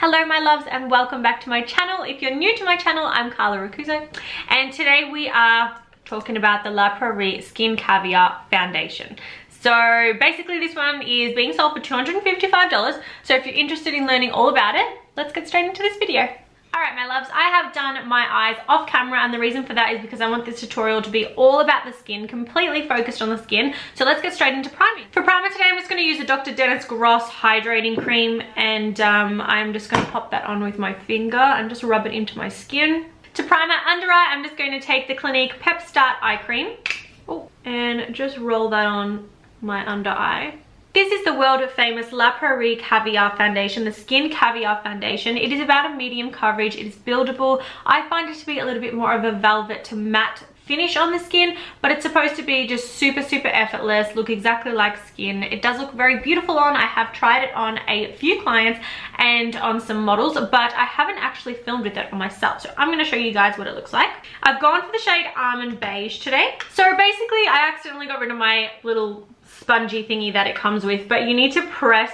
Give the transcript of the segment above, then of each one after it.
Hello my loves and welcome back to my channel. If you're new to my channel, I'm Karla Roccuzzo and today we are talking about the Prarie Skin Caviar foundation. So basically this one is being sold for $255. So if you're interested in learning all about it, let's get straight into this video. Alright my loves, I have done my eyes off camera and the reason for that is because I want this tutorial to be all about the skin, completely focused on the skin. So let's get straight into priming. For primer today I'm just going to use the Dr. Dennis Gross Hydrating Cream and I'm just going to pop that on with my finger and just rub it into my skin. To prime my under eye, I'm just going to take the Clinique Pep Start Eye Cream and just roll that on my under eye. This is the world famous Prarie Caviar foundation, the Skin Caviar foundation. It is about a medium coverage, it is buildable. I find it to be a little bit more of a velvet to matte finish on the skin, but it's supposed to be just super effortless, look exactly like skin. It does look very beautiful on. I have tried it on a few clients and on some models, but I haven't actually filmed with it on myself. So I'm gonna show you guys what it looks like. I've gone for the shade Almond Beige today. So basically I accidentally got rid of my little spongy thingy that it comes with, but you need to press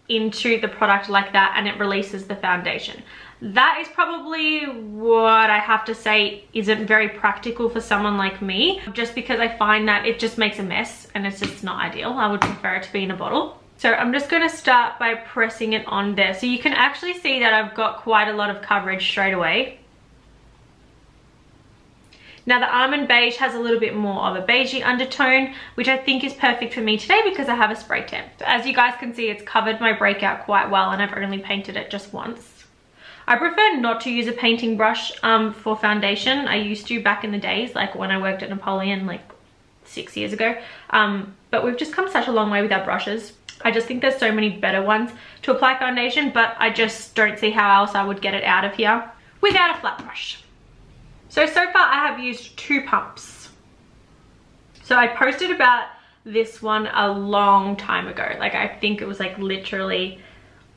into the product like that and it releases the foundation. That is probably what I have to say isn't very practical for someone like me, just because I find that it just makes a mess and it's just not ideal. I would prefer it to be in a bottle. So I'm just going to start by pressing it on there. So you can actually see that I've got quite a lot of coverage straight away. Now the Almond Beige has a little bit more of a beigey undertone, which I think is perfect for me today because I have a spray tan. So as you guys can see, it's covered my breakout quite well and I've only painted it just once. I prefer not to use a painting brush for foundation. I used to back in the days, like when I worked at Napoleon like 6 years ago. But we've just come such a long way with our brushes. I just think there's so many better ones to apply foundation, but I just don't see how else I would get it out of here without a flat brush. So far I have used 2 pumps. So I posted about this one a long time ago. Like I think it was like literally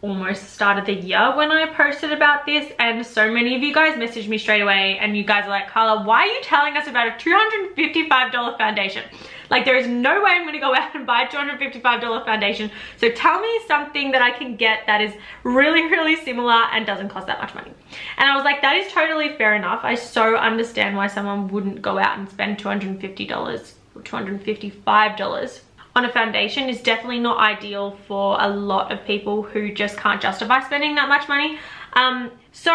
almost start of the year when I posted about this, and so many of you guys messaged me straight away and you guys are like, Karla, why are you telling us about a $255 foundation? Like there is no way I'm gonna go out and buy a $255 foundation. So tell me something that I can get that is really similar and doesn't cost that much money. And I was like, that is totally fair enough. I so understand why someone wouldn't go out and spend $250 or $255 on a foundation. Is definitely not ideal for a lot of people who just can't justify spending that much money. So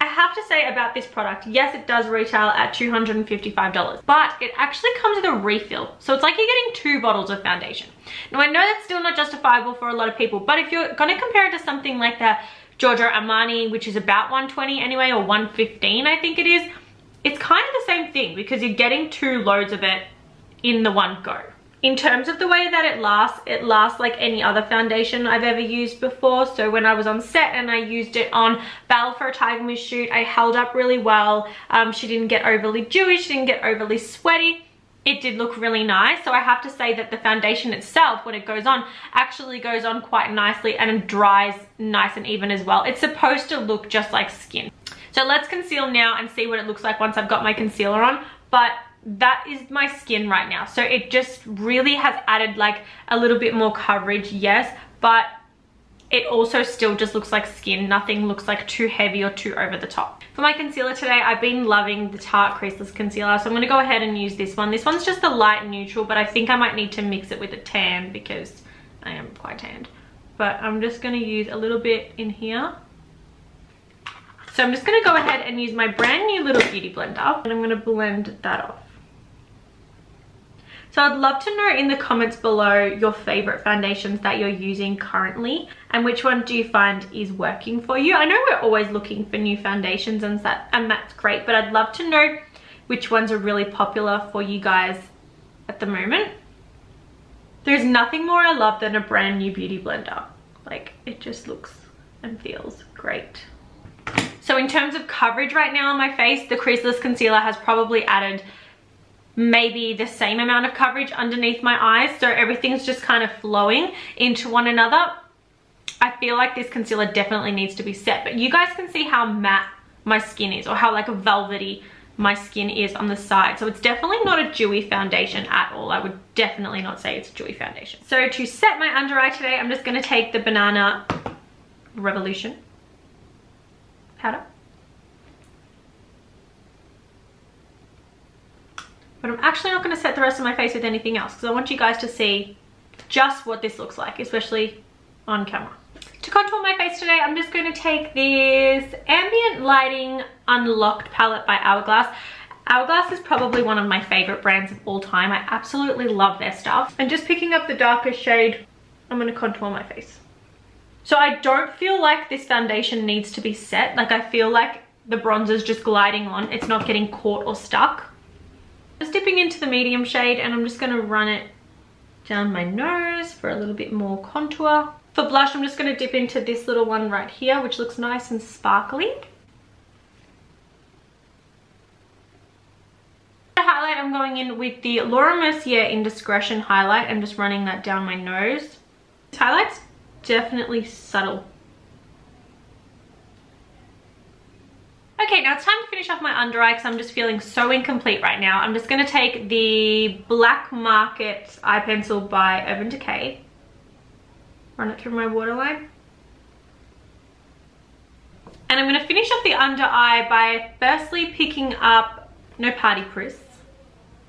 I have to say about this product, yes, it does retail at $255, but it actually comes with a refill. So it's like you're getting 2 bottles of foundation. Now I know that's still not justifiable for a lot of people, but if you're gonna compare it to something like that Giorgio Armani, which is about $120 anyway, or $115 I think it is, it's kind of the same thing because you're getting 2 loads of it in the one go. In terms of the way that it lasts like any other foundation I've ever used before. So when I was on set and I used it on Belle for a Tiger Mist shoot, I held up really well. She didn't get overly dewy, she didn't get overly sweaty. It did look really nice. So I have to say that the foundation itself, when it goes on, actually goes on quite nicely and dries nice and even as well. It's supposed to look just like skin. So let's conceal now and see what it looks like once I've got my concealer on. But that is my skin right now, so it just really has added like a little bit more coverage, yes, but it also still just looks like skin. Nothing looks like too heavy or too over the top. For my concealer today, I've been loving the Tarte creaseless concealer, so I'm going to go ahead and use this one. This one's just a light neutral, but I think I might need to mix it with a tan because I am quite tanned. But I'm just going to use a little bit in here. So I'm just going to go ahead and use my brand new little beauty blender and I'm going to blend that off. So I'd love to know in the comments below your favorite foundations that you're using currently and which one do you find is working for you. I know we're always looking for new foundations and that's great, but I'd love to know which ones are really popular for you guys at the moment. There's nothing more I love than a brand new beauty blender. Like it just looks and feels great. So in terms of coverage right now on my face, the creaseless concealer has probably added maybe the same amount of coverage underneath my eyes, so everything's just kind of flowing into one another. I feel like this concealer definitely needs to be set, but you guys can see how matte my skin is or how like velvety my skin is on the side. So it's definitely not a dewy foundation at all. I would definitely not say it's a dewy foundation. So to set my under eye today, I'm just going to take the Banana Revolution powder. But I'm actually not going to set the rest of my face with anything else because I want you guys to see just what this looks like, especially on camera. To contour my face today, I'm just going to take this Ambient Lighting Unlocked palette by Hourglass. Hourglass is probably one of my favorite brands of all time. I absolutely love their stuff. And just picking up the darkest shade, I'm going to contour my face. So I don't feel like this foundation needs to be set. Like, I feel like the bronzer's just gliding on. It's not getting caught or stuck. Just dipping into the medium shade, and I'm just going to run it down my nose for a little bit more contour. For blush, I'm just going to dip into this little one right here, which looks nice and sparkly. For highlight, I'm going in with the Laura Mercier Indiscretion highlight. I'm just running that down my nose. This highlight's definitely subtle. Okay, now it's time to finish off my under eye because I'm just feeling so incomplete right now. I'm just going to take the Black Market eye pencil by Urban Decay. Run it through my waterline. And I'm going to finish off the under eye by firstly picking up No Party Chris,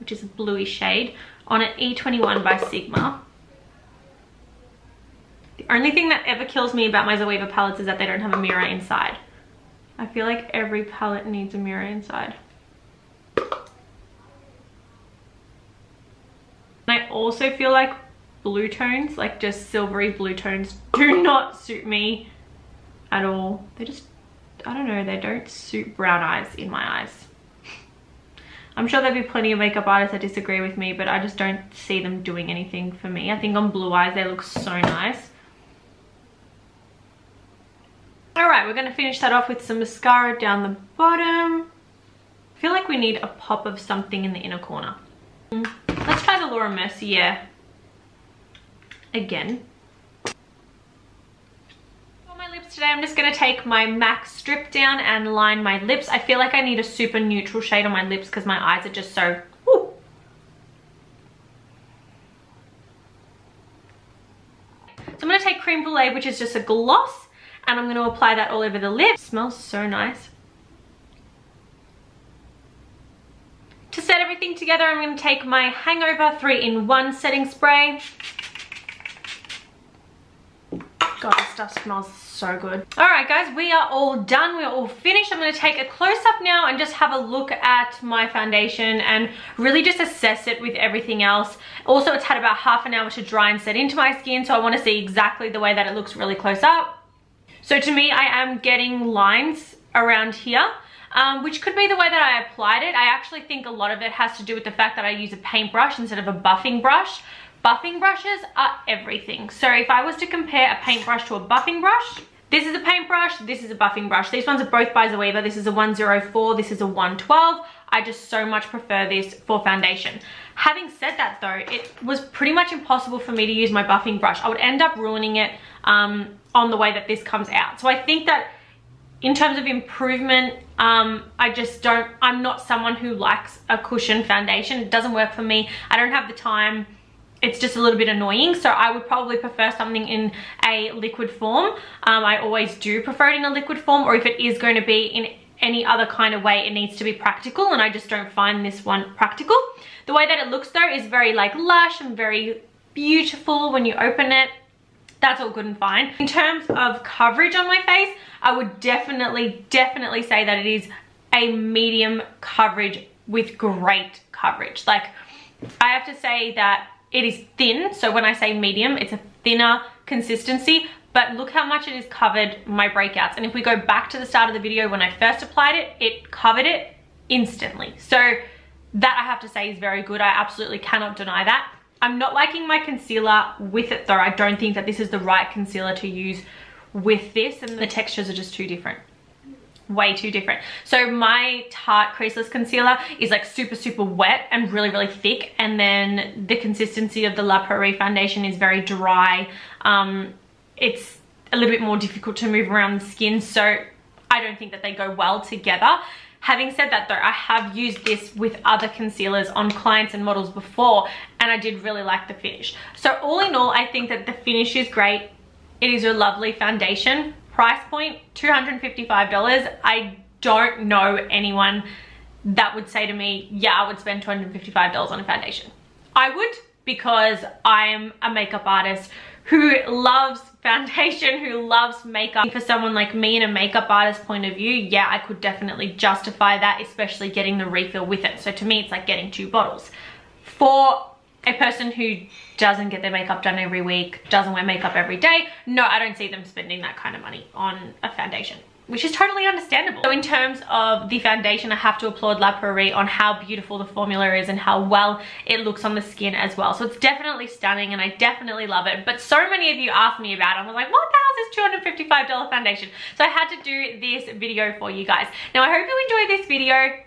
which is a bluey shade, on an E21 by Sigma. The only thing that ever kills me about my Zoeva palettes is that they don't have a mirror inside. I feel like every palette needs a mirror inside. And I also feel like blue tones, like just silvery blue tones, do not suit me at all. They just, I don't know, they don't suit brown eyes in my eyes. I'm sure there'll be plenty of makeup artists that disagree with me, but I just don't see them doing anything for me. I think on blue eyes they look so nice. Alright, we're going to finish that off with some mascara down the bottom. I feel like we need a pop of something in the inner corner. Let's try the Laura Mercier again. For my lips today, I'm just going to take my MAC Strip Down and line my lips. I feel like I need a super neutral shade on my lips because my eyes are just so... Woo. So I'm going to take Creme Brulee, which is just a gloss. And I'm going to apply that all over the lips. It smells so nice. To set everything together, I'm going to take my Hangover 3-in-1 setting spray. God, this stuff smells so good. Alright guys, we are all done. We are all finished. I'm going to take a close-up now and just have a look at my foundation and really just assess it with everything else. Also, it's had about half an hour to dry and set into my skin, so I want to see exactly the way that it looks really close up. So to me, I am getting lines around here, which could be the way that I applied it. I actually think a lot of it has to do with the fact that I use a paintbrush instead of a buffing brush. Buffing brushes are everything. So if I was to compare a paintbrush to a buffing brush, this is a paintbrush, this is a buffing brush. These ones are both by Zoeva. This is a 104, this is a 112. I just so much prefer this for foundation. Having said that though, it was pretty much impossible for me to use my buffing brush. I would end up ruining it on the way that this comes out. So I think that in terms of improvement, I'm not someone who likes a cushion foundation. It doesn't work for me. I don't have the time. It's just a little bit annoying. So I would probably prefer something in a liquid form. I always do prefer it in a liquid form, or if it is going to be in any other kind of way, it needs to be practical, and I just don't find this one practical. The way that it looks though is very like lush and very beautiful when you open it. That's all good and fine. In terms of coverage on my face, I would definitely say that it is a medium coverage with great coverage. Like, I have to say that it is thin. So when I say medium, it's a thinner consistency, but look how much it has covered my breakouts. And if we go back to the start of the video, when I first applied it, it covered it instantly. So that I have to say is very good. I absolutely cannot deny that. I'm not liking my concealer with it though. I don't think that this is the right concealer to use with this, and the textures are just too different. Way too different. So my Tarte creaseless concealer is like super wet and really thick, and then the consistency of the La Prarie foundation is very dry. It's a little bit more difficult to move around the skin, so I don't think that they go well together. Having said that though, I have used this with other concealers on clients and models before, and I did really like the finish. So all in all, I think that the finish is great. It is a lovely foundation. price point, $255, I don't know anyone that would say to me, yeah, I would spend $255 on a foundation. I would, because I'm a makeup artist who loves foundation, who loves makeup. For someone like me in a makeup artist point of view, yeah, I could definitely justify that, especially getting the refill with it. So to me, it's like getting 2 bottles. For a person who doesn't get their makeup done every week, doesn't wear makeup every day, no, I don't see them spending that kind of money on a foundation, which is totally understandable. So in terms of the foundation, I have to applaud La Prairie on how beautiful the formula is and how well it looks on the skin as well. So it's definitely stunning and I definitely love it. But so many of you asked me about it. I was like, what the hell is this $255 foundation? So I had to do this video for you guys. Now, I hope you enjoyed this video.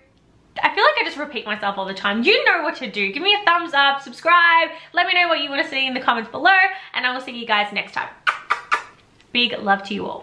I feel like I just repeat myself all the time. You know what to do. Give me a thumbs up, subscribe, let me know what you want to see in the comments below, and I will see you guys next time. Big love to you all.